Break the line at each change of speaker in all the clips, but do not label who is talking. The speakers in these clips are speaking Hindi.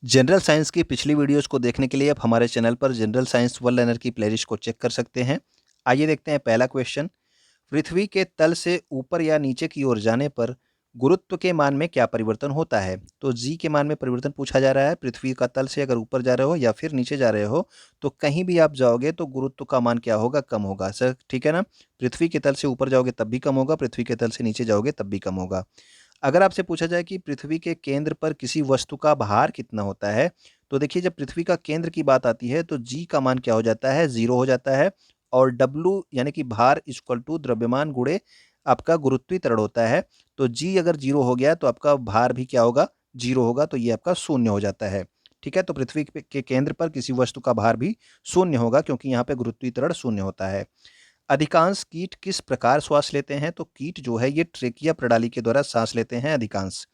जनरल साइंस की पिछली वीडियोस को देखने के लिए आप हमारे चैनल पर जनरल साइंस वन लर्नर की प्लेलिस्ट को चेक कर सकते हैं। आइए देखते हैं पहला क्वेश्चन। पृथ्वी के तल से ऊपर या नीचे की ओर जाने पर गुरुत्व के मान में क्या परिवर्तन होता है? तो जी के मान में परिवर्तन पूछा जा रहा है। पृथ्वी का तल से अगर ऊपर जा रहे हो या फिर नीचे जा रहे हो तो कहीं भी आप जाओगे तो गुरुत्व का मान क्या होगा? कम होगा सर, ठीक है ना। पृथ्वी के तल से ऊपर जाओगे तब भी कम होगा, पृथ्वी के तल से नीचे जाओगे तब भी कम होगा। अगर आपसे पूछा जाए कि पृथ्वी के केंद्र पर किसी वस्तु का भार कितना होता है, तो देखिए जब पृथ्वी का केंद्र की बात आती है तो जी का मान क्या हो जाता है? 0 हो जाता है। और डब्लू यानी कि भार इक्वल टू द्रव्यमान गुणे आपका गुरुत्वीय त्वरण होता है। तो जी अगर 0 हो गया तो आपका भार भी क्या होगा? 0 होगा, तो ये आपका शून्य हो जाता है। ठीक है, तो पृथ्वी के केंद्र पर किसी वस्तु का भार भी शून्य होगा क्योंकि यहाँ पे गुरुत्वीय त्वरण शून्य होता है। अधिकांश कीट किस प्रकार श्वास लेते हैं? तो कीट जो है ये ट्रेकिया प्रणाली के द्वारा सांस लेते हैं अधिकांश।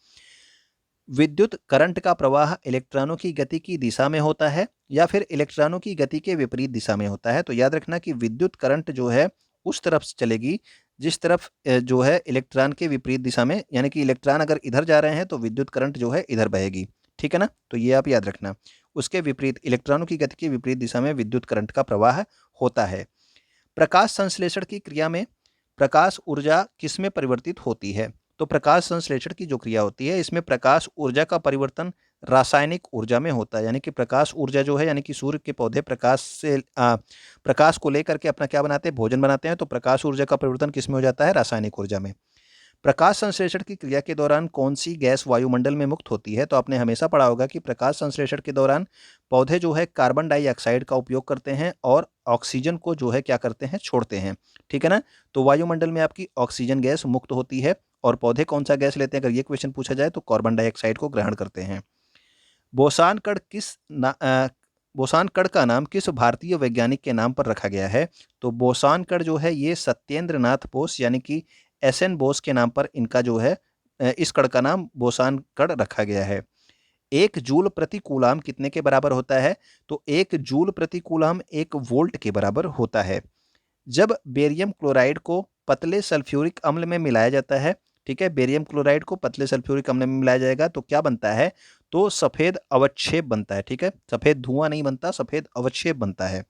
विद्युत करंट का प्रवाह इलेक्ट्रॉनों की गति की दिशा में होता है या फिर इलेक्ट्रॉनों की गति के विपरीत दिशा में होता है? तो याद रखना कि विद्युत करंट जो है उस तरफ से चलेगी जिस तरफ जो है इलेक्ट्रॉन के विपरीत दिशा में, यानी कि इलेक्ट्रॉन अगर इधर जा रहे हैं तो विद्युत करंट जो है इधर बहेगी। ठीक है ना, तो ये आप याद रखना। उसके विपरीत इलेक्ट्रॉनों की गति के विपरीत दिशा में विद्युत करंट का प्रवाह होता है। प्रकाश संश्लेषण की क्रिया में प्रकाश ऊर्जा किसमें परिवर्तित होती है? तो प्रकाश संश्लेषण की जो क्रिया होती है इसमें प्रकाश ऊर्जा का परिवर्तन रासायनिक ऊर्जा में होता है। यानी कि प्रकाश ऊर्जा जो है, यानी कि सूर्य के पौधे प्रकाश को लेकर के अपना क्या बनाते हैं? भोजन बनाते हैं। तो प्रकाश ऊर्जा का परिवर्तन किस में हो जाता है? रासायनिक ऊर्जा में। प्रकाश संश्लेषण की क्रिया के दौरान कौन सी गैस वायुमंडल में मुक्त होती है? तो आपने हमेशा पढ़ा होगा कि प्रकाश संश्लेषण के दौरान पौधे जो है कार्बन डाइऑक्साइड का उपयोग करते हैं और ऑक्सीजन को जो है क्या करते हैं? छोड़ते हैं। ठीक है ना, तो वायुमंडल में आपकी ऑक्सीजन गैस मुक्त होती है और पौधे कौन सा गैस लेते हैं? अगर ये क्वेश्चन पूछा जाए तो कार्बन डाइऑक्साइड को ग्रहण करते हैं। बोसान कण बोसान कण का नाम किस भारतीय वैज्ञानिक के नाम पर रखा गया है? तो बोसान कण जो है ये सत्येंद्र नाथ बोस यानी कि एस एन बोस के नाम पर इनका जो है इस कण का नाम बोसान कण रखा गया है। एक जूल प्रति कूलाम कितने के बराबर होता है? तो एक जूल प्रति कूलाम 1 वोल्ट के बराबर होता है। जब बेरियम क्लोराइड को पतले सल्फ्यूरिक अम्ल में मिलाया जाता है, ठीक है, बेरियम क्लोराइड को पतले सल्फ्यूरिक अम्ल में मिलाया जाएगा तो क्या बनता है? तो सफेद अवक्षेप बनता है। ठीक है, सफेद धुआं नहीं बनता, सफेद अवक्षेप बनता है।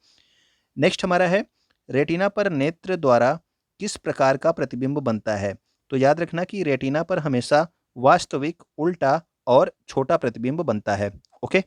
नेक्स्ट हमारा है, रेटिना पर नेत्र द्वारा किस प्रकार का प्रतिबिंब बनता है? तो याद रखना कि रेटिना पर हमेशा वास्तविक, उल्टा और छोटा प्रतिबिंब बनता है। ओके।